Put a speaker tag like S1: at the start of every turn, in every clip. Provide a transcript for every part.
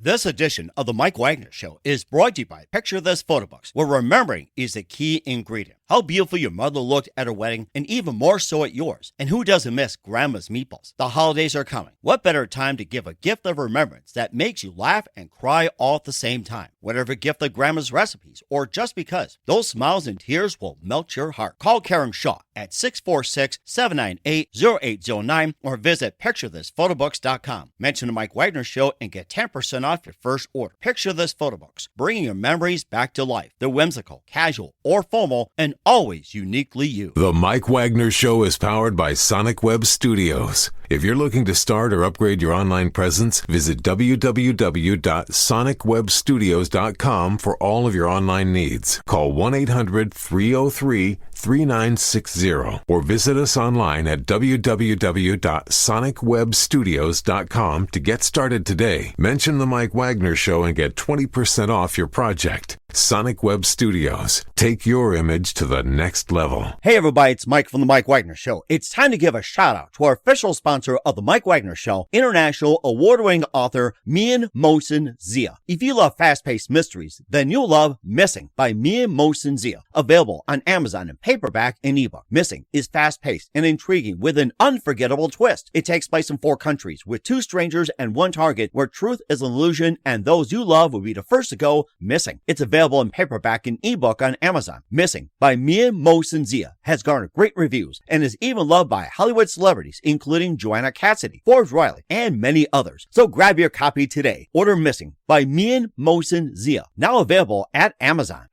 S1: This edition of the Mike Wagner Show is brought to you by Picture This Photo Books, where remembering is the key ingredient. How beautiful your mother looked at her wedding, and even more so at yours. And who doesn't miss Grandma's meatballs? The holidays are coming. What better time to give a gift of remembrance that makes you laugh and cry all at the same time? Whatever gift of Grandma's recipes, or just because, those smiles and tears will melt your heart. Call Karen Shaw at 646-798-0809 or visit picturethisphotobooks.com. Mention the Mike Wagner Show and get 10% off your first order. Picture This Photo Books, bringing your memories back to life. They're whimsical, casual, or formal, and always uniquely you.
S2: The Mike Wagner Show is powered by Sonic Web Studios. If you're looking to start or upgrade your online presence, visit www.sonicwebstudios.com for all of your online needs. Call 1-800-303-3960 or visit us online at www.sonicwebstudios.com to get started today. Mention the Mike Wagner Show and get 20% off your project. Sonic Web Studios. Take your image to the next level.
S1: Hey everybody, it's Mike from the Mike Wagner Show. It's time to give a shout out to our official sponsor of the Mike Wagner Show, international award-winning author Mian Mohsen Zia. If you love fast-paced mysteries, then you'll love Missing by Mian Mohsen Zia. Available on Amazon in paperback and ebook. Missing is fast-paced and intriguing with an unforgettable twist. It takes place in 4 countries with 2 strangers and 1 target where truth is an illusion and those you love will be the first to go missing. It's available in paperback and ebook on Amazon. Missing by Mian Mohsen Zia has garnered great reviews and is even loved by Hollywood celebrities including Joanna Cassidy, Forbes Riley, and many others. So grab your copy today. Order Missing by Mian Mohsen Zia, now available at Amazon.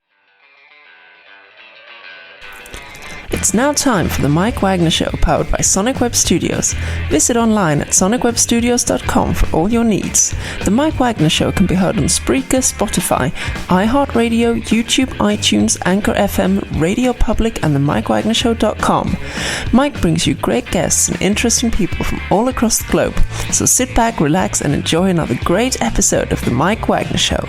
S3: It's now time for the Mike Wagner Show, powered by Sonic Web Studios. Visit online at sonicwebstudios.com for all your needs. The Mike Wagner Show can be heard on Spreaker, Spotify, iHeartradio, YouTube, iTunes, Anchor FM, Radio Public, and the MikeWagnerShow.com. Mike brings you great guests and interesting people from all across the globe. So sit back, relax, and enjoy another great episode of the Mike Wagner Show.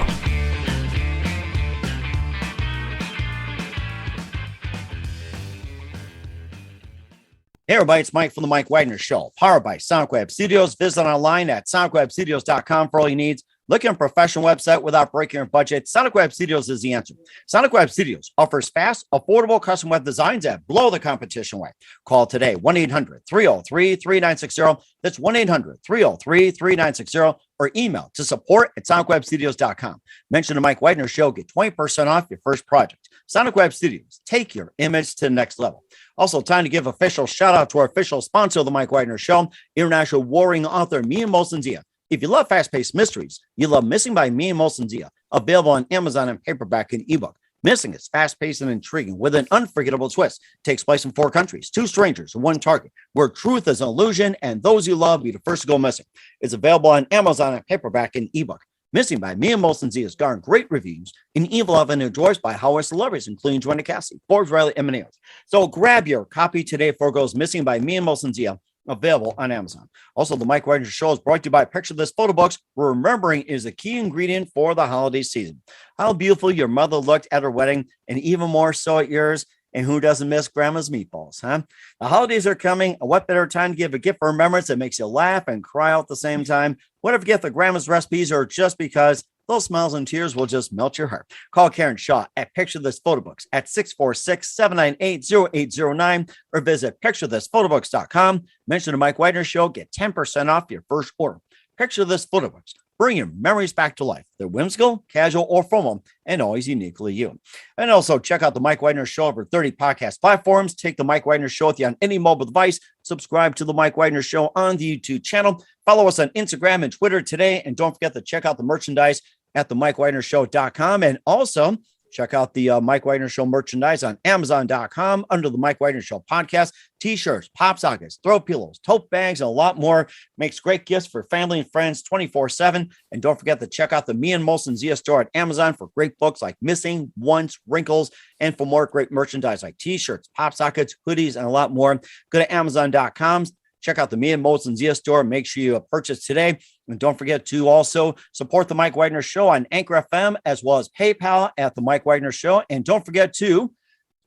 S1: Hey everybody, it's Mike from the Mike Wagner Show, powered by Sonic Web Studios. Visit online at sonicwebstudios.com for all your needs. Looking at a professional website without breaking your budget? Sonic Web Studios is the answer. Sonic Web Studios offers fast, affordable custom web designs that blow the competition away. Call today, 1-800-303-3960. That's 1-800-303-3960. Or email to support@sonicwebstudios.com. Mention the Mike Wagner Show. Get 20% off your first project. Sonic Web Studios. Take your image to the next level. Also, time to give official shout out to our official sponsor of the Mike Wagner Show, international warring author Mian Mohsen Zia. If you love fast-paced mysteries, you love Missing by Mian Mohsen Zia. Available on Amazon in paperback and ebook. Missing is fast-paced and intriguing with an unforgettable twist. Takes place in 4 countries, 2 strangers, and 1 target, where truth is an illusion and those you love be the first to go missing. It's available on Amazon in paperback and ebook. Missing by Mian Mohsen Zia has garnered great reviews and even loved and endorsed by Hollywood celebrities, including Joanna Cassidy, Forbes Riley, and many others. So grab your copy today before it goes missing by Mian Mohsen Zia. Available on Amazon. Also, the Mike Wagner Show is brought to you by Picture This Photo Books, where remembering is a key ingredient for the holiday season. How beautiful your mother looked at her wedding, and even more so at yours. And who doesn't miss Grandma's meatballs, huh? The holidays are coming. What better time to give a gift for remembrance that makes you laugh and cry out at the same time? Whatever gift of Grandma's recipes or just because, those smiles and tears will just melt your heart. Call Karen Shaw at Picture This Photo Books at 646-798-0809 or visit picturethisphotobooks.com. Mention the Mike Wagner Show. Get 10% off your first order. Picture This Photo Books. Bring your memories back to life. They're whimsical, casual, or formal, and always uniquely you. And also check out the Mike Wagner Show over 30 podcast platforms. Take the Mike Wagner Show with you on any mobile device. Subscribe to the Mike Wagner Show on the YouTube channel. Follow us on Instagram and Twitter today. And don't forget to check out the merchandise at themikewagnershow.com. And also check out the Mike Wagner Show merchandise on Amazon.com under the Mike Wagner Show podcast. T-shirts, pop sockets, throw pillows, tote bags, and a lot more. Makes great gifts for family and friends 24/7. And don't forget to check out the Mian Mohsen Zia store at Amazon for great books like Missing, Once, Wrinkles, and for more great merchandise like T-shirts, pop sockets, hoodies, and a lot more. Go to Amazon.com. Check out the Mian Mohsen Zia store. Make sure you purchase today. And don't forget to also support the Mike Wagner Show on Anchor FM as well as PayPal at the Mike Wagner Show. And don't forget to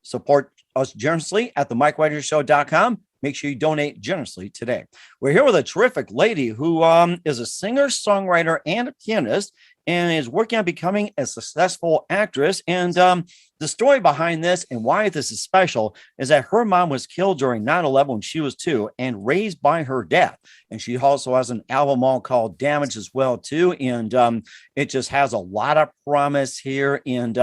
S1: support us generously at themikewagnershow.com. Make sure you donate generously today. We're here with a terrific lady who is a singer, songwriter, and a pianist, and is working on becoming a successful actress. And the story behind this and why this is special is that her mom was killed during 9/11 when she was 2 and raised by her dad. And she also has an album all called Damage as well, too. And it just has a lot of promise here. And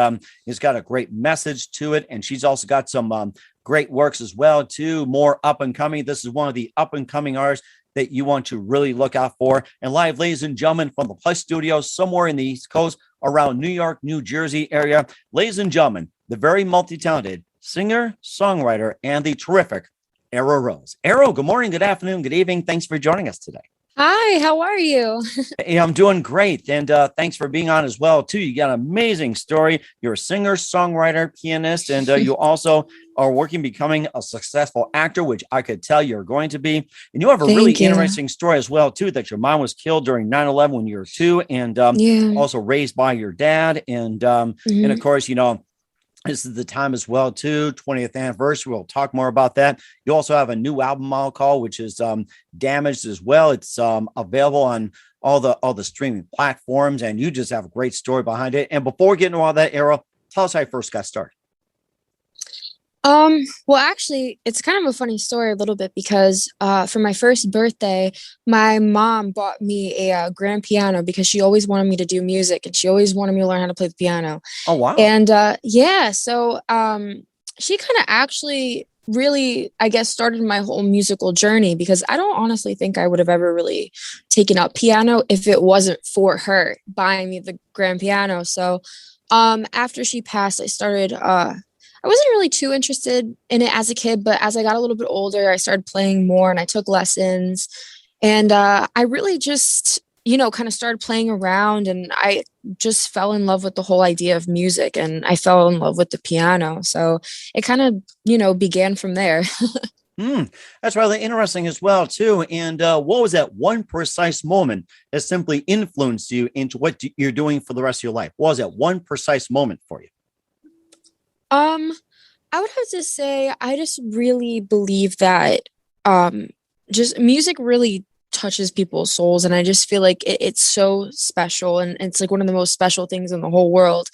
S1: it's got a great message to it. And she's also got some great works as well, too. More up and coming. This is one of the up and coming artists that you want to really look out for. And live, ladies and gentlemen, from the Plus Studios, somewhere in the East Coast, around New York, New Jersey area, ladies and gentlemen, the very multi-talented singer, songwriter, and the terrific Aro Rose. Aro, good morning, good afternoon, good evening. Thanks for joining us today.
S4: Hi, how are you?
S1: Hey, I'm doing great. And thanks for being on as well, too. You got an amazing story. You're a singer, songwriter, pianist, and you also are working becoming a successful actor, which I could tell you're going to be. And you have a really interesting story as well, too, that your mom was killed during 9/11 when you were 2 and also raised by your dad. And, and of course, this is the time as well, too, 20th anniversary. We'll talk more about that. You also have a new album I'll call, which is Damaged as well. It's available on all the streaming platforms, and you just have a great story behind it. And before we get into all that, Aro, tell us how you first got started.
S4: Well, actually, it's kind of a funny story a little bit because for my first birthday, my mom bought me a grand piano because she always wanted me to do music and she always wanted me to learn how to play the piano.
S1: Oh, wow.
S4: And so she kind of actually really, I guess, started my whole musical journey because I don't honestly think I would have ever really taken up piano if it wasn't for her buying me the grand piano. So after she passed, I wasn't really too interested in it as a kid, but as I got a little bit older, I started playing more and I took lessons. And I really just, kind of started playing around and I just fell in love with the whole idea of music and I fell in love with the piano. So it kind of, began from there.
S1: That's really interesting as well, too. And what was that one precise moment that simply influenced you into what you're doing for the rest of your life? What was that one precise moment for you?
S4: I would have to say, I just really believe that, just music really touches people's souls. And I just feel like it's so special and it's like one of the most special things in the whole world.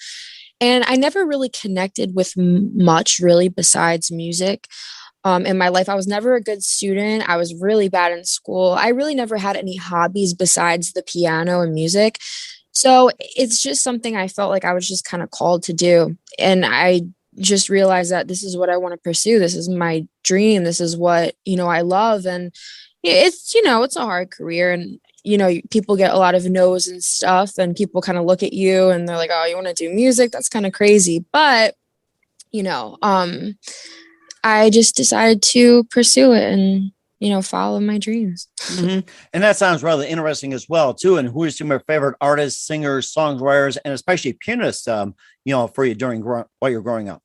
S4: And I never really connected with much really besides music. In my life, I was never a good student. I was really bad in school. I really never had any hobbies besides the piano and music. So it's just something I felt like I was just kind of called to do. And I just realized that this is what I want to pursue. This is my dream. This is what, I love. And it's, it's a hard career and, people get a lot of no's and stuff and people kind of look at you and they're like, oh, you want to do music? That's kind of crazy. But, I just decided to pursue it and, follow my dreams.
S1: And that sounds rather interesting as well, too. And who are some of your favorite artists, singers, songwriters, and especially pianists, for you while you're growing up?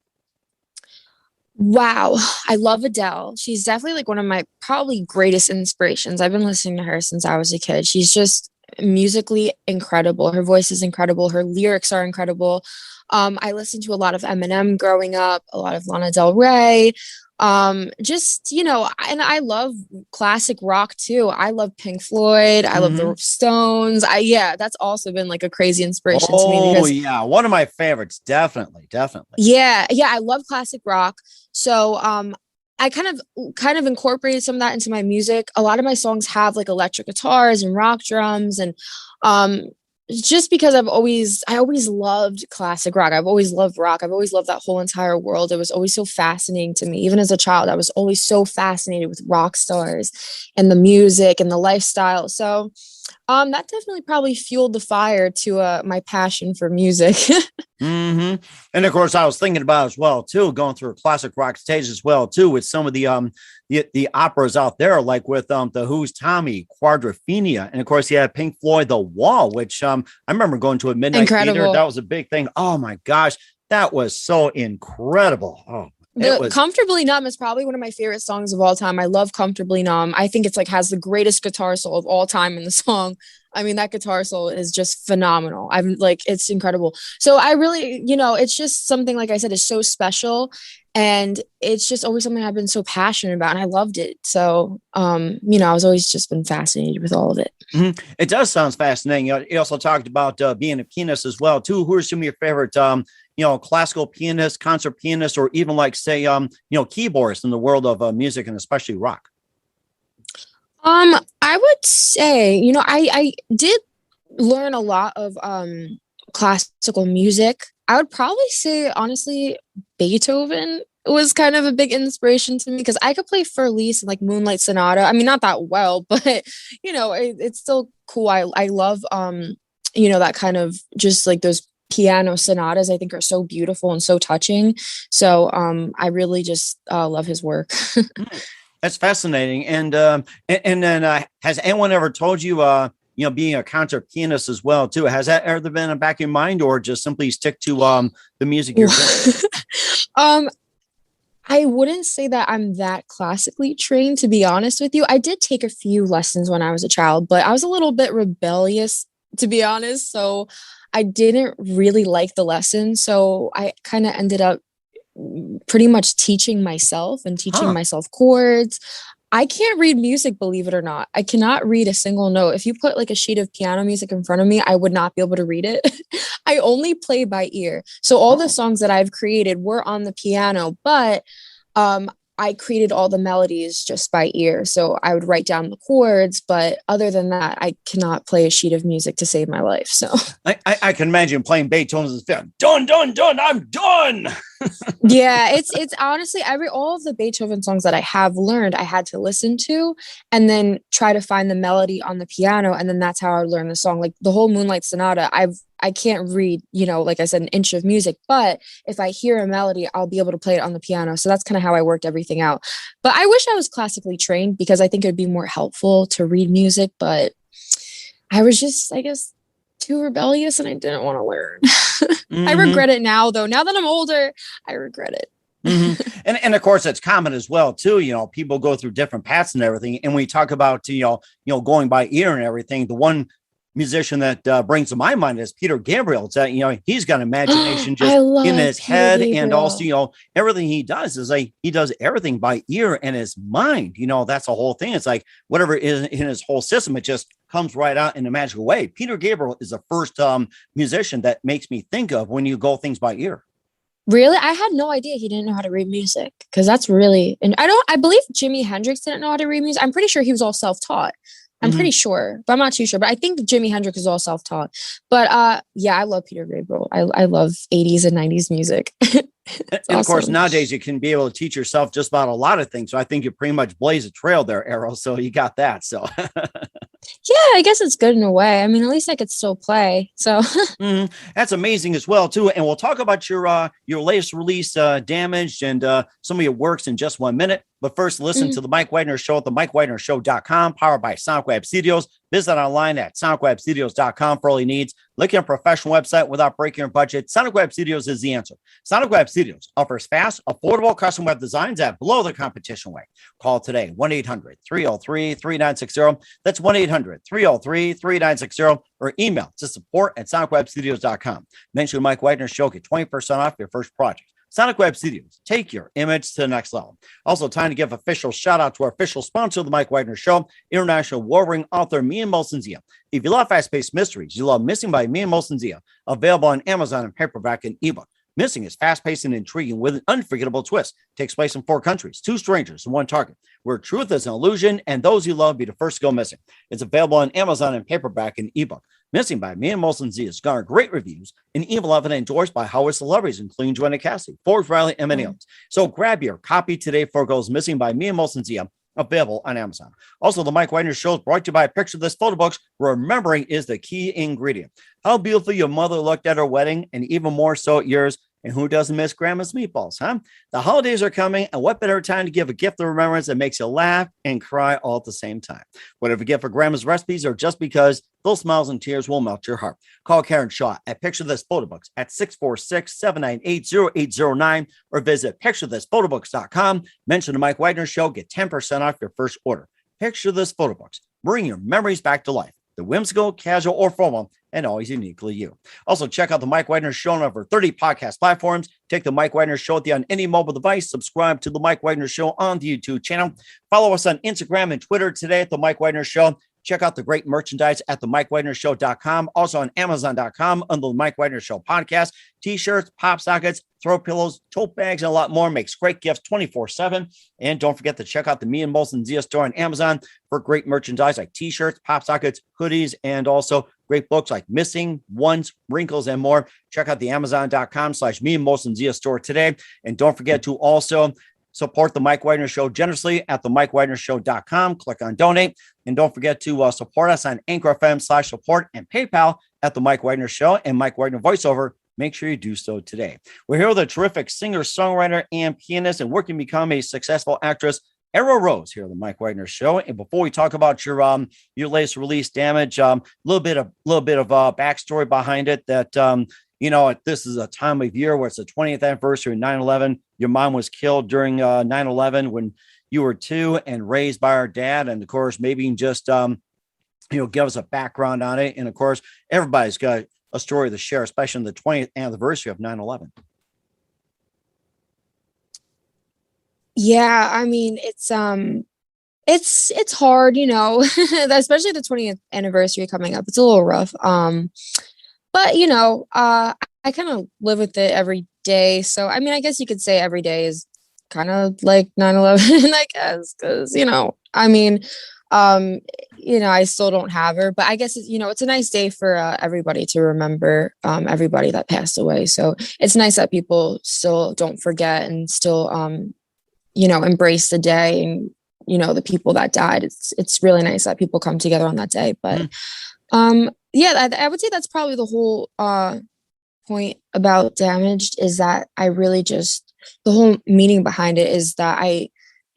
S4: Wow. I love Adele. She's definitely like one of my probably greatest inspirations. I've been listening to her since I was a kid. She's just musically incredible. Her voice is incredible. Her lyrics are incredible. I listened to a lot of Eminem growing up, a lot of Lana Del Rey. And I love classic rock too. I love Pink Floyd. I love the Stones. That's also been like a crazy inspiration to me.
S1: Oh yeah. One of my favorites. Definitely.
S4: Yeah. I love classic rock. So, I kind of incorporated some of that into my music. A lot of my songs have like electric guitars and rock drums and, just because I always loved classic rock. I've always loved rock. I've always loved that whole entire world. It was always so fascinating to me. Even as a child, I was always so fascinated with rock stars and the music and the lifestyle. So that definitely probably fueled the fire to my passion for music.
S1: And of course, I was thinking about as well, too, going through a classic rock stage as well, too, with some of the operas out there, like with the Who's Tommy, Quadrophenia. And of course, you had Pink Floyd, The Wall, which I remember going to a midnight theater. That was a big thing. Oh, my gosh. That was so incredible. Oh,
S4: Comfortably Numb is probably one of my favorite songs of all time. I love Comfortably Numb. I think it's like has the greatest guitar solo of all time in the song. I mean, that guitar solo is just phenomenal. I'm like, it's incredible. So I really, it's just something, like I said, is so special. And it's just always something I've been so passionate about, and I loved it. So, I was always just been fascinated with all of it.
S1: Mm-hmm. It does sound fascinating. You also talked about being a pianist as well, too. Who are some of your favorite, classical pianists, concert pianists, or even like, say, keyboardists in the world of music and especially rock?
S4: I would say, I did learn a lot of classical music. I would probably say, honestly, Beethoven was kind of a big inspiration to me because I could play Fur-Elise and like Moonlight Sonata. I mean, not that well, but it's still cool. I love that kind of just like those piano sonatas. I think are so beautiful and so touching. So I really just love his work.
S1: That's fascinating. And then has anyone ever told you, being a concert pianist as well, too, has that ever been in the back of your mind, or just simply stick to the music you're doing?
S4: I wouldn't say that I'm that classically trained, to be honest with you. I did take a few lessons when I was a child, but I was a little bit rebellious, to be honest. So I didn't really like the lesson. So I kind of ended up pretty much teaching myself and teaching myself chords. I can't read music, believe it or not. I cannot read a single note. If you put like a sheet of piano music in front of me, I would not be able to read it. I only play by ear. So all the songs that I've created were on the piano, but I created all the melodies just by ear. So I would write down the chords, but other than that, I cannot play a sheet of music to save my life. So
S1: I can imagine playing Beethoven's done, I'm done.
S4: Yeah, it's honestly all of the Beethoven songs that I have learned, I had to listen to and then try to find the melody on the piano. And then that's how I learned the song. Like the whole Moonlight Sonata, I can't read, like I said, an inch of music, but if I hear a melody, I'll be able to play it on the piano. So that's kind of how I worked everything out. But I wish I was classically trained because I think it'd be more helpful to read music, but I was just, I guess, too rebellious and I didn't want to learn. I regret it now, though. Now that I'm older, I regret it.
S1: Mm-hmm. And of course, it's common as well, too. People go through different paths and everything. And we talk about, going by ear and everything. The one musician that brings to my mind is Peter Gabriel. It's that, he's got imagination just in his head. Gabriel. And also, everything he does is like he does everything by ear and his mind. That's the whole thing. It's like whatever is in his whole system, it just comes right out in a magical way. Peter Gabriel is the first musician that makes me think of when you go things by ear.
S4: Really? I had no idea he didn't know how to read music because that's really, and I believe Jimi Hendrix didn't know how to read music. I'm pretty sure he was all self-taught. I'm pretty sure, but I'm not too sure. But I think Jimi Hendrix is all self-taught. But yeah, I love Peter Gabriel. I love 80s and 90s music.
S1: And awesome. Of course, nowadays you can be able to teach yourself just about a lot of things. So I think you pretty much blaze a trail there, Aro. So you got that. So
S4: yeah, I guess it's good in a way. I mean, at least I could still play. So
S1: that's amazing as well, too. And we'll talk about your latest release, Damaged, and some of your works in just 1 minute. But first, listen to the Mike Wagner Show at the MikeWagnerShow.com, powered by Sonic Web Studios. Visit online at sonicwebstudios.com for all your needs. Look at a professional website without breaking your budget. Sonic Web Studios is the answer. Sonic Web Studios offers fast, affordable custom web designs that blow the competition away. Call today, 1-800-303-3960. That's 1-800-303-3960. Or email to support@sonicwebstudios.com. Mention Mike Wagner Show. Get 20% off your first project. Sonic Web Studios, take your image to the next level. Also, time to give official shout out to our official sponsor of the Mike Wagner Show, international award-winning author Mia Molson-Zia. If you love fast-paced mysteries, you love Missing by Mia Molson-Zia, available on Amazon in paperback and ebook. Missing is fast-paced and intriguing with an unforgettable twist. Takes place in 4 countries, 2 strangers, and 1 target, where truth is an illusion and those you love be the first to go missing. It's available on Amazon in paperback and ebook. Missing by Mia Molson-Zia has garnered great reviews and even often endorsed by Hollywood celebrities, including Joanna Cassidy, Forbes Riley, and many others. So grab your copy today for Goes Missing by Mia Molson-Zia, available on Amazon. Also, the Mike Wagner Show is brought to you by a picture of this photo books. Remembering is the key ingredient. How beautiful your mother looked at her wedding, and even more so at yours. And who doesn't miss Grandma's meatballs, huh? The holidays are coming, and what better time to give a gift of remembrance that makes you laugh and cry all at the same time? Whatever you get for Grandma's recipes or just because, those smiles and tears will melt your heart. Call Karen Shaw at Picture This Photo Books at 646-798-0809 or visit picturethisphotoBooks.com. Mention the Mike Wagner Show. Get 10% off your first order. Picture This Photo Books. Bring your memories back to life. the whimsical, casual, or formal, and always uniquely you. Also, check out the Mike Wagner Show on over 30 podcast platforms. Take the Mike Wagner Show with you on any mobile device. Subscribe to the Mike Wagner Show on the YouTube channel. Follow us on Instagram and Twitter today at the Mike Wagner Show. Check out the great merchandise at themikewagnershow.com. Also on Amazon.com under the Mike Wagner Show podcast. T-shirts, pop sockets, throw pillows, tote bags, and a lot more. Makes great gifts 24/7. And don't forget to check out the Me and Molson Zia store on Amazon for great merchandise like T-shirts, pop sockets, hoodies, and also great books like Missing, Once, Wrinkles, and more. Check out the Amazon.com/Me and Molson Zia store today. And don't forget to also support the Mike Wagner Show generously at themikewagnershow.com. Click on donate. And don't forget to support us on Anchor FM/support and PayPal at the Mike Wagner Show and Mike Wagner voiceover. Make sure you do so today. We're here with a terrific singer, songwriter, and pianist, and working to become a successful actress, Aro Rose, here on the Mike Wagner Show. And before we talk about your latest release, Damage, a little bit of backstory behind it. That this is a time of year where it's the 20th anniversary of 9/11. Your mom was killed during 9/11 when you were 2 and raised by our dad. And of course, maybe you can just give us a background on it. And of course, everybody's got a story to share, especially on the 20th anniversary of 9/11.
S4: Yeah, I mean, it's hard, especially the 20th anniversary coming up. It's a little rough. But I kind of live with it every day. So, I mean, I guess you could say every day is kind of like 9/11, I guess, because, I still don't have her, but I guess, it's a nice day for everybody to remember everybody that passed away. So it's nice that people still don't forget and still, embrace the day and, the people that died. It's really nice that people come together on that day. But yeah, I would say that's probably the whole point about Damaged, is that I really just, the whole meaning behind it is that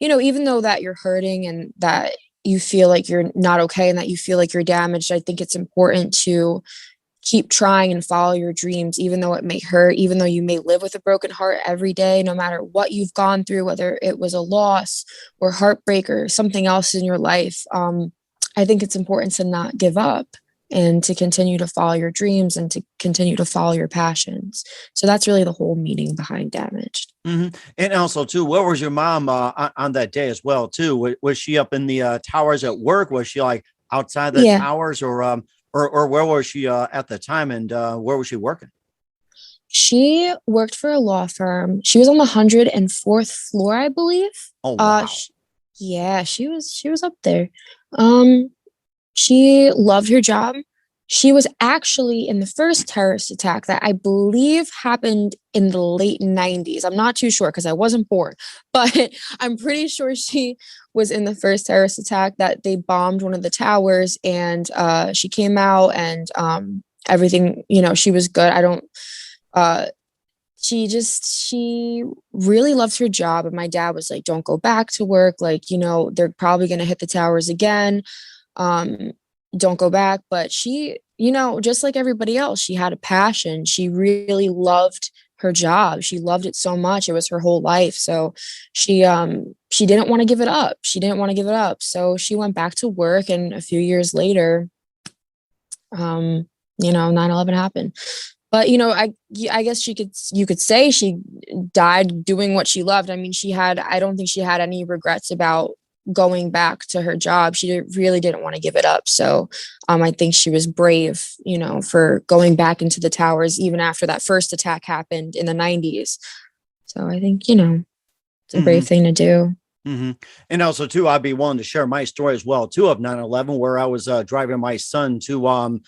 S4: even though that you're hurting and that you feel like you're not okay and that you feel like you're damaged, I think it's important to keep trying and follow your dreams, even though it may hurt, even though you may live with a broken heart every day, no matter what you've gone through, whether it was a loss or heartbreak or something else in your life. I think it's important to not give up and to continue to follow your dreams and to continue to follow your passions. So that's really the whole meaning behind Damaged.
S1: Mm-hmm. And also, too, where was your mom on that day as well, too? Was she up in the towers at work? Was she like outside the towers, or where was she at the time, and where was she working?
S4: She worked for a law firm. She was on the 104th floor, I believe.
S1: Oh, wow.
S4: She was up there. She loved her job. She was actually in the first terrorist attack that I believe happened in the late 90s. I'm not too sure because I wasn't born, but I'm pretty sure she was in the first terrorist attack that they bombed one of the towers, and she came out and everything, she was good. She really loved her job. And my dad was like, don't go back to work. Like, they're probably going to hit the towers again. Don't go back. But she, just like everybody else, she had a passion. She really loved her job. She loved it so much. It was her whole life. So she didn't want to give it up. So she went back to work, and a few years later, 9/11 happened. But, I guess you could say she died doing what she loved. I mean, I don't think she had any regrets about going back to her job. She really didn't want to give it up. So I think she was brave, for going back into the towers, even after that first attack happened in the 90s. So I think, it's a brave thing to do.
S1: Mm-hmm. And also, too, I'd be willing to share my story as well, too, of 9/11, where I was driving my son to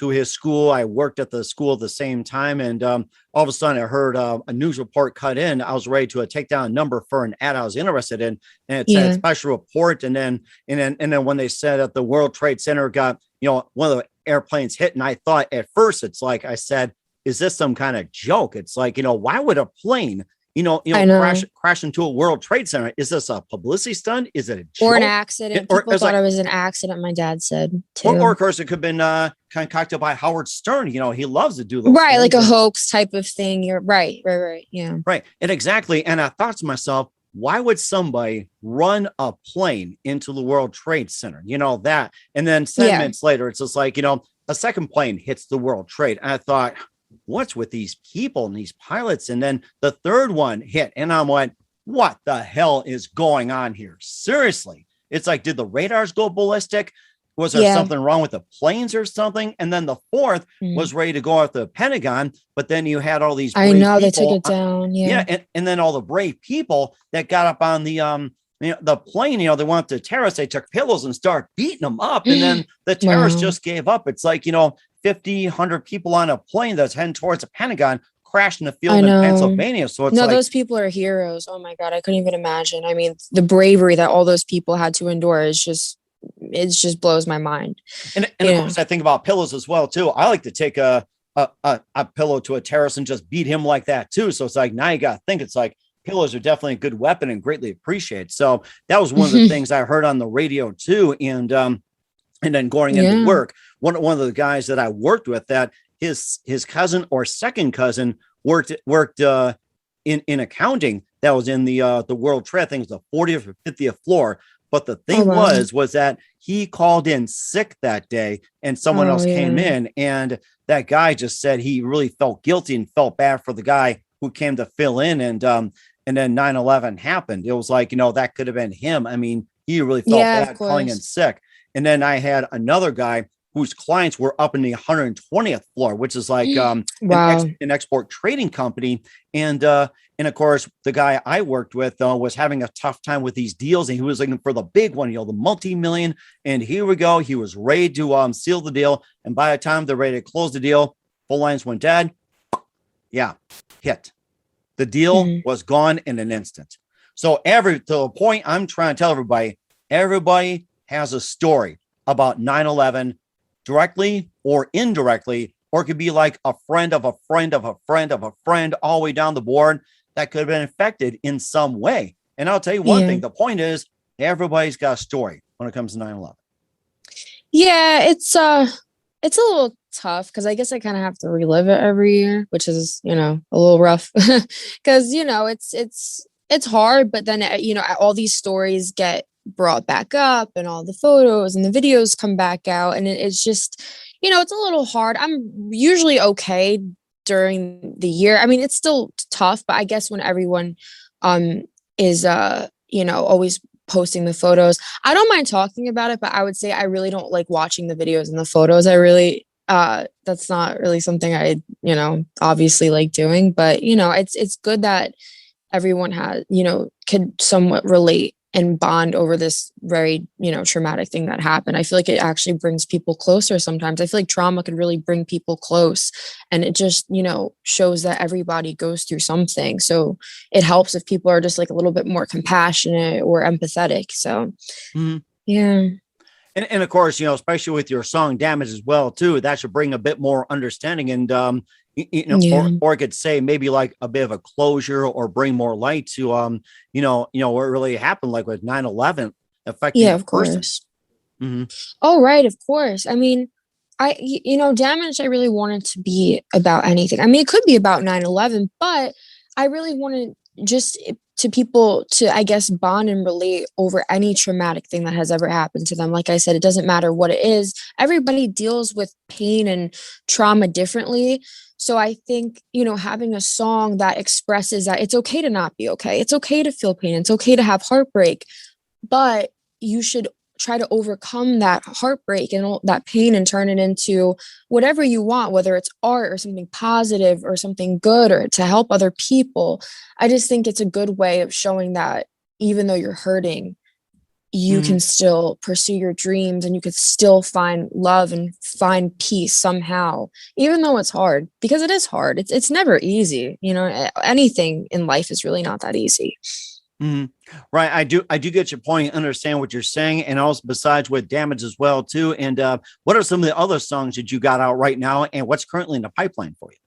S1: his school. I worked at the school at the same time, and all of a sudden I heard a news report cut in. I was ready to take down a number for an ad I was interested in, and it said special report. And then when they said that the World Trade Center got, one of the airplanes hit, and I thought at first, it's like, I said, is this some kind of joke? It's like, why would a plane crash into a World Trade Center? Is this a publicity stunt? Is it a joke?
S4: Or an accident? People thought it was an accident, my dad said, too.
S1: Or of course, it could have been concocted by Howard Stern. He loves to do those
S4: right,
S1: things.
S4: like a hoax type of thing. You're right. Yeah.
S1: Right. And exactly. And I thought to myself, why would somebody run a plane into the World Trade Center? That. And then 10 minutes later, it's just like, a second plane hits the World Trade. And I thought, what's with these people and these pilots? And then the third one hit. And I'm like, what the hell is going on here? Seriously. It's like, did the radars go ballistic? Was there something wrong with the planes or something? And then the fourth was ready to go off the Pentagon, but then you had all these
S4: I know they took it down.
S1: And then all the brave people that got up on the plane, they went to terrorists, they took pillows and start beating them up. And then the terrorists just gave up. It's like, 50, 100 people on a plane that's heading towards the Pentagon crashed in the field in Pennsylvania. So it's
S4: those people are heroes. Oh my God. I couldn't even imagine. I mean, the bravery that all those people had to endure it just blows my mind.
S1: And of course I think about pillows as well too. I like to take a pillow to a terrorist and just beat him like that too. So it's like, now you got to think, it's like pillows are definitely a good weapon and greatly appreciated. So that was one of the things I heard on the radio too. And then going into work, one of the guys that I worked with, that his cousin or second cousin worked in accounting, that was in the World Trade. I think it was the 40th or 50th floor. But the thing was that he called in sick that day and someone else came in, and that guy just said he really felt guilty and felt bad for the guy who came to fill in. And then 9/11 happened. It was like, that could have been him. I mean, he really felt bad calling in sick. And then I had another guy whose clients were up in the 120th floor, which is like an export trading company. And of course, the guy I worked with was having a tough time with these deals, and he was looking for the big one, the multi-million. And here we go. He was ready to seal the deal. And by the time they're ready to close the deal, full lines went dead. Hit. The deal was gone in an instant. So to the point I'm trying to tell everybody has a story about 9/11, directly or indirectly, or it could be like a friend of a friend of a friend of a friend, all the way down the board, that could have been affected in some way. And I'll tell you one thing, the point is everybody's got a story when it comes to 9/11.
S4: Yeah, it's a little tough because I guess I kind of have to relive it every year, which is, a little rough because, it's hard. But then, all these stories get brought back up and all the photos and the videos come back out. And it's just, it's a little hard. I'm usually okay during the year. I mean, it's still tough, but I guess when everyone is, always posting the photos, I don't mind talking about it, but I would say I really don't like watching the videos and the photos. I really, that's not really something I, obviously like doing, but, it's good that everyone has, could somewhat relate and bond over this very, traumatic thing that happened. I feel like it actually brings people closer sometimes. I feel like trauma could really bring people close, and it just, shows that everybody goes through something. So it helps if people are just like a little bit more compassionate or empathetic. So, yeah.
S1: And of course, especially with your song Damage as well, too, that should bring a bit more understanding and, or it could say maybe like a bit of a closure or bring more light to, what really happened, like with 9/11 affecting
S4: of course. Oh, right. Of course. I mean, Damage, I really wanted to be about anything. I mean, it could be about 9/11, but I really wanted just to people to, I guess, bond and relate over any traumatic thing that has ever happened to them. Like I said, it doesn't matter what it is. Everybody deals with pain and trauma differently. So I think, having a song that expresses that it's okay to not be okay. It's okay to feel pain. It's okay to have heartbreak, but you should try to overcome that heartbreak and that pain and turn it into whatever you want, whether it's art or something positive or something good or to help other people. I just think it's a good way of showing that even though you're hurting, you can still pursue your dreams and you could still find love and find peace somehow, even though it's hard, because it is hard. It's never easy. Anything in life is really not that easy.
S1: Right. I do get your point. Understand what you're saying. And also besides with Damage as well, too. And what are some of the other songs that you got out right now and what's currently in the pipeline for you?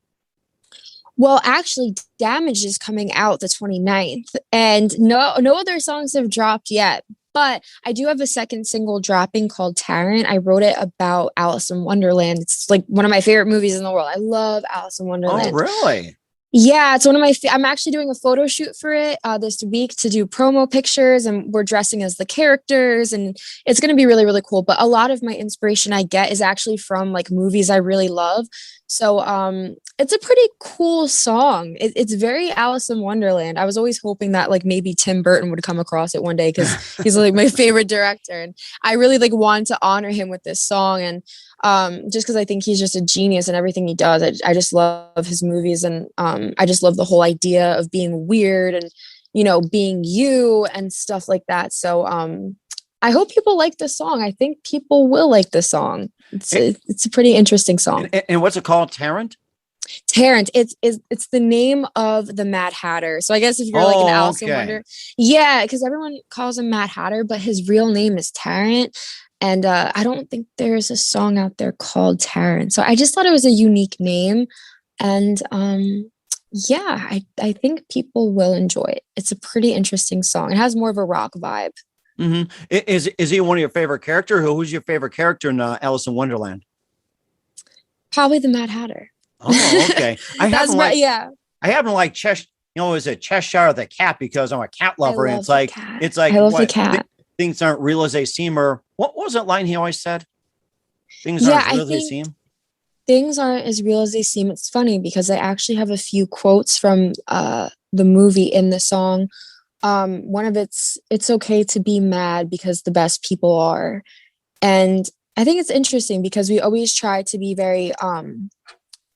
S4: Well, actually, Damage is coming out the 29th and no other songs have dropped yet. But I do have a second single dropping called Tarrant. I wrote it about Alice in Wonderland. It's like one of my favorite movies in the world. I love Alice in Wonderland.
S1: Oh, really?
S4: Yeah, it's one of my. I'm actually doing a photo shoot for it this week to do promo pictures, and we're dressing as the characters, and it's going to be really, really cool. But a lot of my inspiration I get is actually from like movies I really love. So it's a pretty cool song. It's very Alice in Wonderland. I was always hoping that like maybe Tim Burton would come across it one day because he's like my favorite director, and I really like wanted to honor him with this song. And just because I think he's just a genius in everything he does. I just love his movies, and I just love the whole idea of being weird and, you know, being you and stuff like that. So I hope people like this song. I think people will like this song. It's a pretty interesting song.
S1: And what's it called? Tarrant?
S4: Tarrant. It's the name of the Mad Hatter. So I guess if you're like an Alice in Wonder, yeah, because everyone calls him Mad Hatter, but his real name is Tarrant. And I don't think there's a song out there called Tarrant. So I just thought it was a unique name. And yeah, I think people will enjoy it. It's a pretty interesting song. It has more of a rock vibe.
S1: Mm-hmm. Is he one of your favorite characters? Who's your favorite character in Alice in Wonderland?
S4: Probably the Mad Hatter.
S1: Oh, okay. I haven't liked Cheshire. You know, is it Cheshire the cat? Because I'm a cat lover, and it's like
S4: I love the cat.
S1: Things aren't real as they seem, or what was that line he always said? Things aren't as real as they seem.
S4: Things aren't as real as they seem. It's funny because I actually have a few quotes from the movie in the song. One of it's okay to be mad because the best people are. And I think it's interesting because we always try to be very,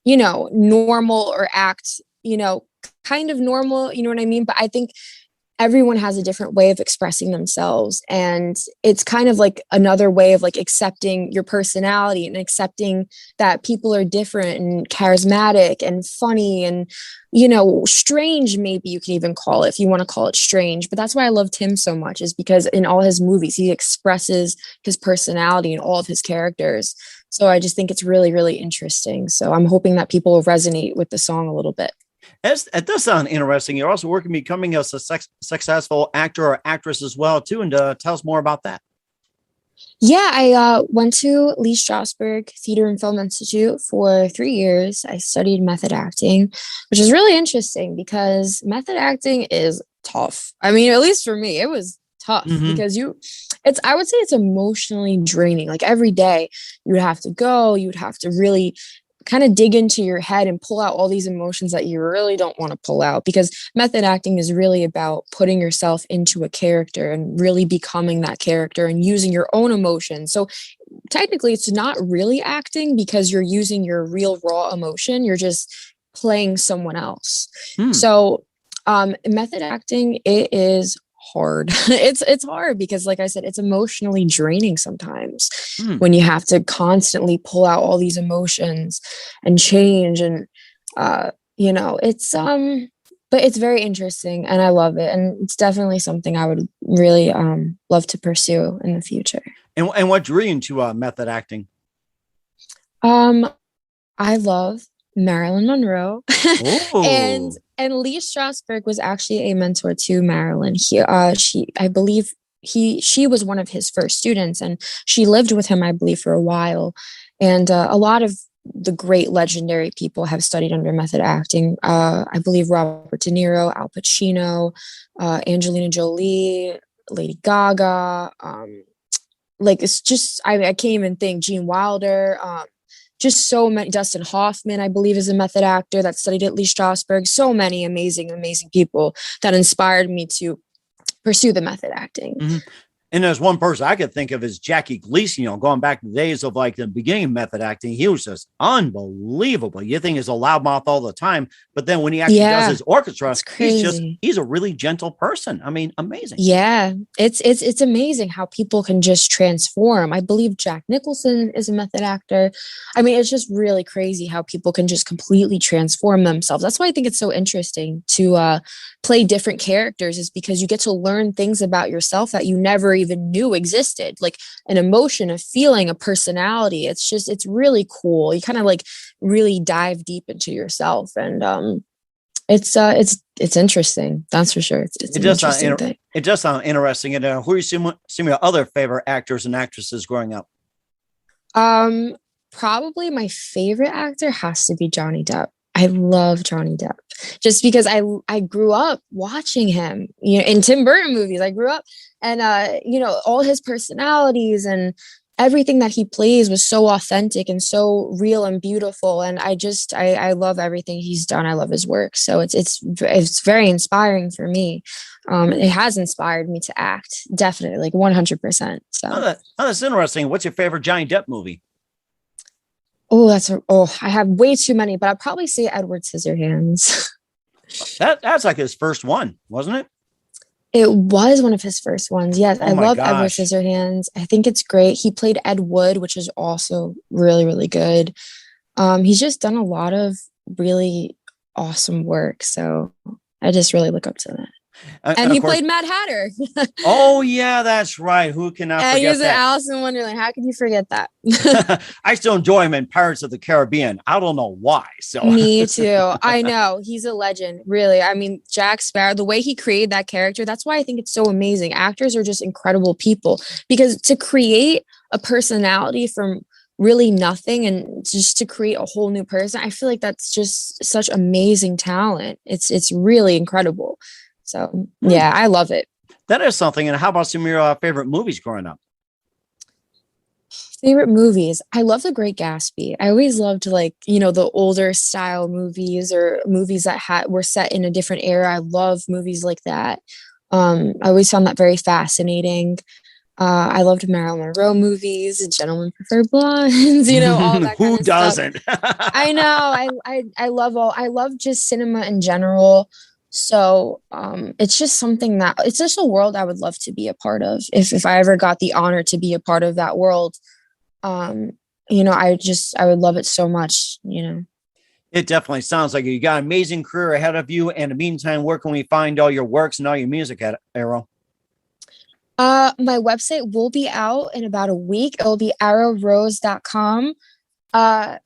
S4: you know, normal or act, you know, kind of normal, you know what I mean? But I think everyone has a different way of expressing themselves. And it's kind of like another way of like accepting your personality and accepting that people are different and charismatic and funny and, you know, strange, maybe you can even call it, if you want to call it strange. But that's why I loved him so much, is because in all his movies, he expresses his personality in all of his characters. So I just think it's really, really interesting. So I'm hoping that people will resonate with the song a little bit.
S1: It does sound interesting. You're also working becoming a successful actor or actress as well, too. And tell us more about that.
S4: Yeah, I went to Lee Strasberg Theater and Film Institute for 3 years. I studied method acting, which is really interesting because method acting is tough. I mean, at least for me, it was tough because I would say it's emotionally draining. Like every day you would have to go, you would have to really kind of dig into your head and pull out all these emotions that you really don't want to pull out, because method acting is really about putting yourself into a character and really becoming that character and using your own emotions. So technically it's not really acting because you're using your real raw emotion. You're just playing someone else. So method acting, it is hard. It's hard because, like I said, it's emotionally draining sometimes when you have to constantly pull out all these emotions and change, and you know, it's but it's very interesting and I love it, and it's definitely something I would really love to pursue in the future.
S1: And what drew you into method acting?
S4: I love Marilyn Monroe. and Lee Strasberg was actually a mentor to Marilyn. I believe she was one of his first students, and she lived with him, I believe, for a while. And a lot of the great legendary people have studied under method acting. I believe Robert De Niro, Al Pacino, Angelina Jolie, Lady Gaga. Like, it's just, I can't even think, Gene Wilder, just so many. Dustin Hoffman, I believe, is a method actor that studied at Lee Strasberg. So many amazing, amazing people that inspired me to pursue the method acting.
S1: And there's one person I could think of as Jackie Gleason, you know, going back to the days of like the beginning of method acting. He was just unbelievable. You think he's a loudmouth all the time, but then when he actually does his orchestra, he's a really gentle person. I mean, amazing.
S4: Yeah, it's amazing how people can just transform. I believe Jack Nicholson is a method actor. I mean, it's just really crazy how people can just completely transform themselves. That's why I think it's so interesting to play different characters, is because you get to learn things about yourself that you never even knew existed, like an emotion, a feeling, a personality. It's really cool. You kind of like really dive deep into yourself, and it's interesting. That's for sure. It's an interesting thing.
S1: It does sound interesting. And who are some of your other favorite actors and actresses growing up?
S4: Probably my favorite actor has to be Johnny Depp. I love Johnny Depp just because I grew up watching him, in Tim Burton movies. I grew up and, all his personalities and everything that he plays was so authentic and so real and beautiful. And I love everything he's done. I love his work. So it's very inspiring for me. It has inspired me to act, definitely, like 100%. So
S1: that's interesting. What's your favorite Johnny Depp movie?
S4: I have way too many, but I'd probably say Edward Scissorhands.
S1: That's like his first one, wasn't it?
S4: It was one of his first ones. Yes, I love Edward
S1: gosh.
S4: Scissorhands. I think it's great. He played Ed Wood, which is also really, really good. He's just done a lot of really awesome work. So I just really look up to that. And he played Mad Hatter.
S1: Oh, yeah, that's right. Who cannot forget that?
S4: And he was in Alice in Wonderland. How could you forget that?
S1: I still enjoy him in Pirates of the Caribbean. I don't know why. So
S4: Me too. I know. He's a legend, really. I mean, Jack Sparrow, the way he created that character, that's why I think it's so amazing. Actors are just incredible people, because to create a personality from really nothing and just to create a whole new person, I feel like that's just such amazing talent. It's really incredible. So, yeah, I love it.
S1: That is something. And how about some of your favorite movies growing up?
S4: Favorite movies? I love The Great Gatsby. I always loved the older style movies or movies that were set in a different era. I love movies like that. I always found that very fascinating. I loved Marilyn Monroe movies, Gentlemen Prefer Blondes, all that kind
S1: Who
S4: of
S1: doesn't?
S4: stuff. I know. I love just cinema in general. So it's just something it's just a world I would love to be a part of. If I ever got the honor to be a part of that world, I would love it so much,
S1: It definitely sounds like you got an amazing career ahead of you. And in the meantime, where can we find all your works and all your music at, Aro?
S4: My website will be out in about a week. It'll be arorose.com.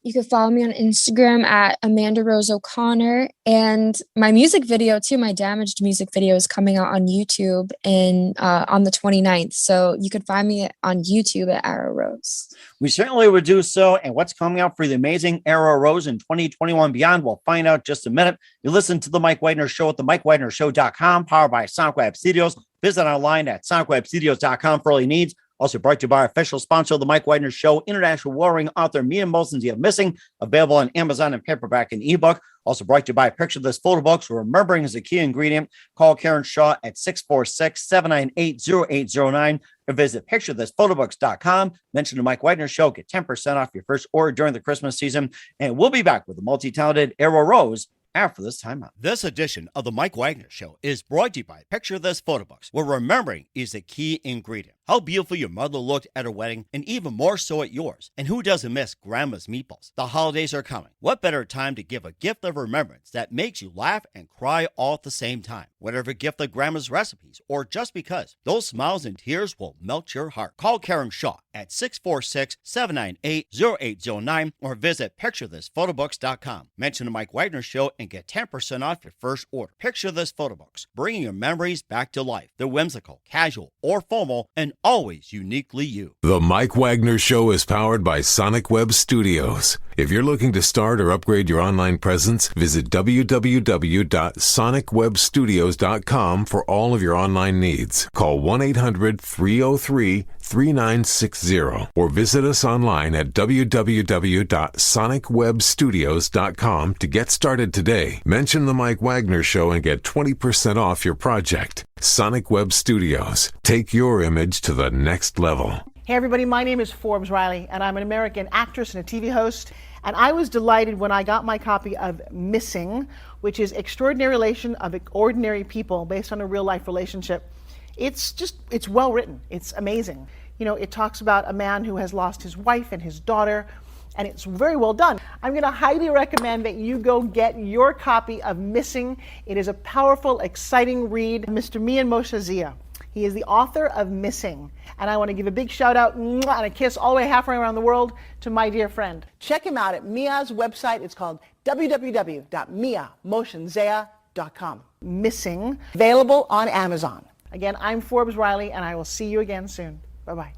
S4: You can follow me on Instagram at amandaroseoconnor, and my music video too, my Damaged music video, is coming out on YouTube on the 29th. So you could find me on YouTube at Aro Rose.
S1: We certainly would do so. And what's coming out for the amazing Aro Rose in 2021 beyond, we'll find out just a minute. You listen to the Mike Wagner Show at the MikeWagnerShow.com, powered by Sonic Web Studios. Visit online at sonicwebstudios.com for all your needs. Also brought to you by our official sponsor of the Mike Wagner Show, international warring author Mia Molson's You Have Missing, available on Amazon and paperback and ebook. Also brought to you by Picture This Photo Books, where remembering is a key ingredient. Call Karen Shaw at 646-798-0809 or visit picturethisphotobooks.com. Mention the Mike Wagner Show, get 10% off your first order during the Christmas season. And we'll be back with the multi-talented Aro Rose after this timeout. This edition of the Mike Wagner Show is brought to you by Picture This Photo Books, where remembering is the key ingredient. How beautiful your mother looked at her wedding, and even more so at yours. And who doesn't miss Grandma's meatballs? The holidays are coming. What better time to give a gift of remembrance that makes you laugh and cry all at the same time? Whatever gift of Grandma's recipes, or just because, those smiles and tears will melt your heart. Call Karen Shaw at 646-798-0809 or visit picturethisphotobooks.com. Mention the Mike Wagner Show and get 10% off your first order. Picture This Photo Books, bringing your memories back to life. They're whimsical, casual, or formal, and always uniquely you.
S2: The Mike Wagner Show is powered by Sonic Web Studios. If you're looking to start or upgrade your online presence, visit www.sonicwebstudios.com for all of your online needs. Call 1-800-303-3960 or visit us online at www.sonicwebstudios.com to get started today. Mention the Mike Wagner Show and get 20% off your project. Sonic Web Studios. Take your image to the next level.
S5: Hey everybody, my name is Forbes Riley, and I'm an American actress and a TV host. And I was delighted when I got my copy of Missing, which is Extraordinary Relation of Ordinary People based on a real life relationship. It's well written. It's amazing. It talks about a man who has lost his wife and his daughter, and it's very well done. I'm going to highly recommend that you go get your copy of Missing. It is a powerful, exciting read. Mr. Mian Moshe Zia. He is the author of Missing. And I want to give a big shout out and a kiss all the way halfway around the world to my dear friend. Check him out at Mia's website. It's called www.miamotionzea.com. Missing, available on Amazon. Again, I'm Forbes Riley, and I will see you again soon. Bye-bye.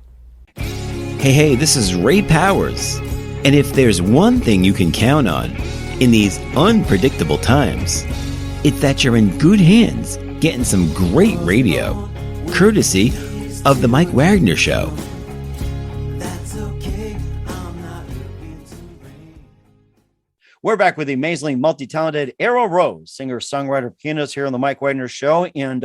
S6: Hey, this is Ray Powers. And if there's one thing you can count on, In these unpredictable times, it's that you're in good hands getting some great radio, courtesy of The Mike Wagner Show.
S1: We're back with the amazingly multi-talented Aro Rose, singer, songwriter, pianist here on the Mike Wagner Show. And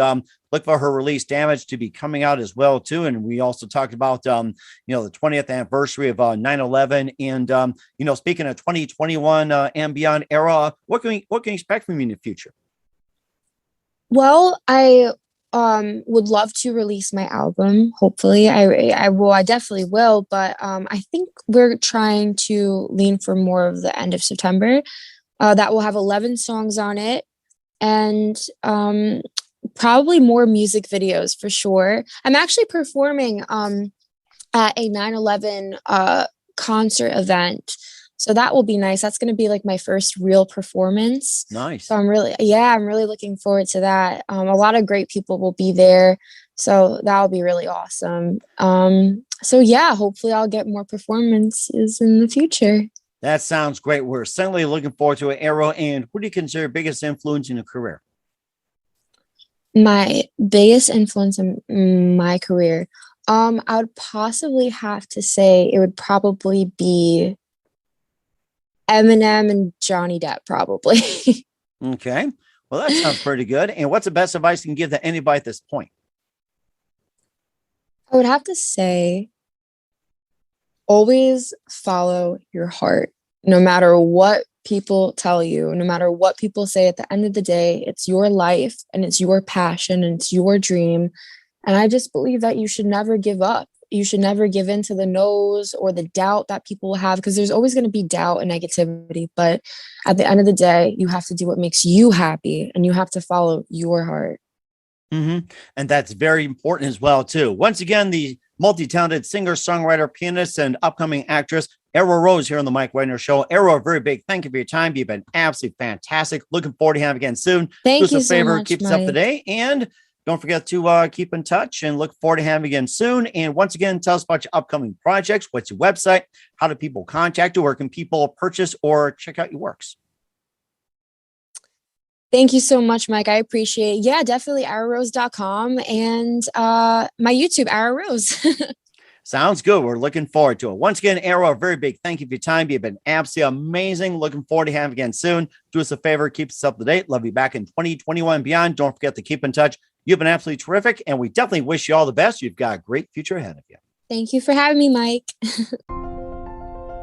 S1: look for her release Damage to be coming out as well, too. And we also talked about, the 20th anniversary of 9/11. And, speaking of 2021 and beyond era, what can you expect from you in the future?
S4: Well, I would love to release my album. Hopefully, I will. I definitely will. But I think we're trying to lean for more of the end of September. That will have 11 songs on it, and probably more music videos for sure. I'm actually performing at a 9/11 concert event. So that will be nice. That's going to be like my first real performance.
S1: Nice.
S4: So I'm really looking forward to that. A lot of great people will be there. So that'll be really awesome. Hopefully I'll get more performances in the future.
S1: That sounds great. We're certainly looking forward to it, Aro. And who do you consider your biggest influence in your career?
S4: My biggest influence in my career. I would possibly have to say it would probably be Eminem and Johnny Depp, probably.
S1: Okay. Well, that sounds pretty good. And what's the best advice you can give to anybody at this point?
S4: I would have to say, always follow your heart. No matter what people tell you, no matter what people say, at the end of the day, it's your life and it's your passion and it's your dream. And I just believe that you should never give up. You should never give in to the no's or the doubt that people will have, because there's always going to be doubt and negativity. But at the end of the day, you have to do what makes you happy and you have to follow your heart.
S1: Mm-hmm. And that's very important as well, too. Once again, the multi-talented singer, songwriter, pianist, and upcoming actress, Aro Rose here on the Mike Wagner Show. Aro, a very big thank you for your time. You've been absolutely fantastic. Looking forward to having you again soon.
S4: Thank
S1: you
S4: so
S1: favor,
S4: much,
S1: keep us
S4: Mike.
S1: up to date, and don't forget to keep in touch and look forward to having you again soon. And once again, tell us about your upcoming projects. What's your website? How do people contact you? Where can people purchase or check out your works?
S4: Thank you so much, Mike. I appreciate it. Yeah, definitely aorose.com and my YouTube, Aro Rose.
S1: Sounds good. We're looking forward to it. Once again, Aro, a very big thank you for your time. You've been absolutely amazing. Looking forward to having you again soon. Do us a favor, keep us up to date. Love you back in 2021 and beyond. Don't forget to keep in touch. You've been absolutely terrific, and we definitely wish you all the best. You've got a great future ahead of you.
S4: Thank you for having me, Mike.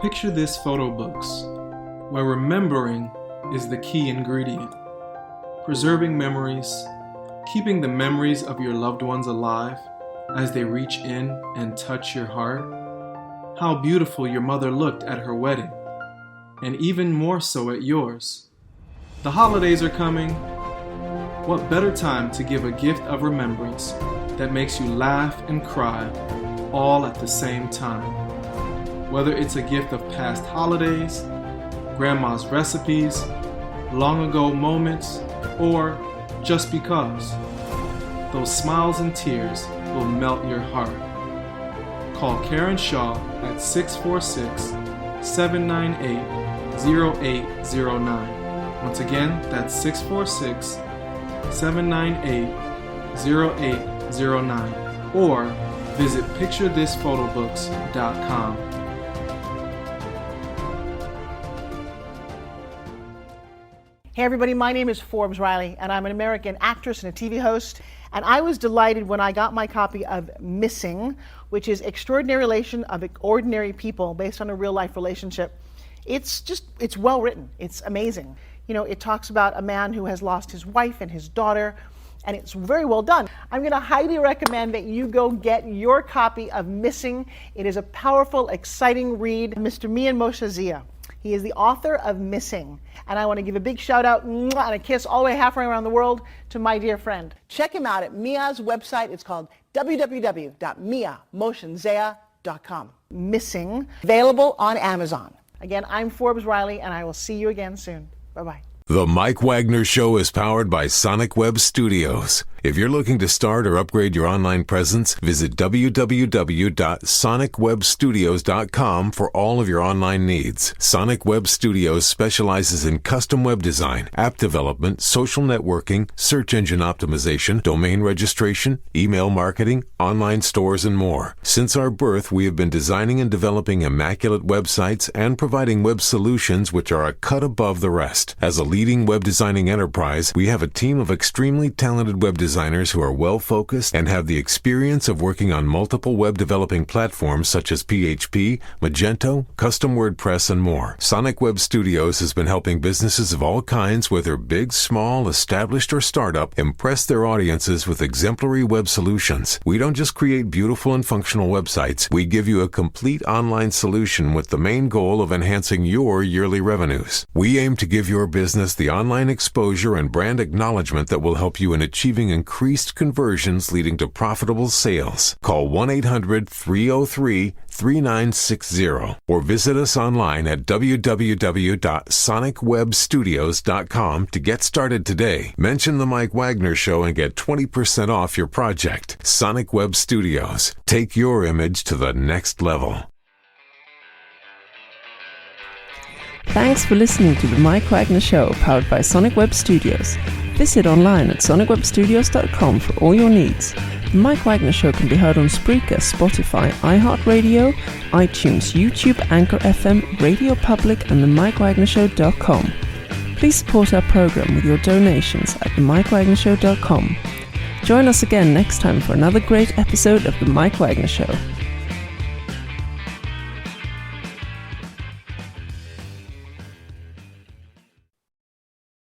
S7: Picture this photo books, where remembering is the key ingredient. Preserving memories, keeping the memories of your loved ones alive as they reach in and touch your heart. How beautiful your mother looked at her wedding, and even more so at yours. The holidays are coming. What better time to give a gift of remembrance that makes you laugh and cry all at the same time? Whether it's a gift of past holidays, grandma's recipes, long ago moments, or just because, those smiles and tears will melt your heart. Call Karen Shaw at 646-798-0809. Once again, that's 646-798-0809, or visit picturethisphotobooks.com.
S5: Hey everybody, my name is Forbes Riley, and I'm an American actress and a TV host. And I was delighted when I got my copy of Missing, which is Extraordinary Relation of Ordinary People based on a real life relationship. It's well written. It's amazing. You know, it talks about a man who has lost his wife and his daughter, and it's very well done. I'm going to highly recommend that you go get your copy of Missing. It is a powerful, exciting read. Mr. Mian Moshe Zia. He is the author of Missing. And I want to give a big shout out and a kiss all the way halfway around the world to my dear friend. Check him out at Mia's website. It's called www.miamoshenzea.com. Missing, available on Amazon. Again, I'm Forbes Riley, and I will see you again soon. Bye-bye.
S2: The Mike Wagner Show is powered by Sonic Web Studios. If you're looking to start or upgrade your online presence, visit www.sonicwebstudios.com for all of your online needs. Sonic Web Studios specializes in custom web design, app development, social networking, search engine optimization, domain registration, email marketing, online stores, and more. Since our birth, we have been designing and developing immaculate websites and providing web solutions which are a cut above the rest. As a leading web designing enterprise, we have a team of extremely talented web designers who are well-focused and have the experience of working on multiple web developing platforms such as PHP, Magento, custom WordPress, and more. Sonic Web Studios has been helping businesses of all kinds, whether big, small, established, or startup, impress their audiences with exemplary web solutions. We don't just create beautiful and functional websites. We give you a complete online solution with the main goal of enhancing your yearly revenues. We aim to give your business the online exposure and brand acknowledgement that will help you in achieving increased conversions leading to profitable sales. Call 1-800-303-3960 or visit us online at www.sonicwebstudios.com to get started today. Mention the Mike Wagner Show and get 20% off your project. Sonic Web Studios. Take your image to the next level.
S3: Thanks for listening to the Mike Wagner Show, powered by Sonic Web Studios. Visit online at sonicwebstudios.com for all your needs. The Mike Wagner Show can be heard on Spreaker, Spotify, iHeartRadio, iTunes, YouTube, Anchor FM, Radio Public, and themikewagnershow.com. Please support our program with your donations at themikewagnershow.com. Join us again next time for another great episode of The Mike Wagner Show.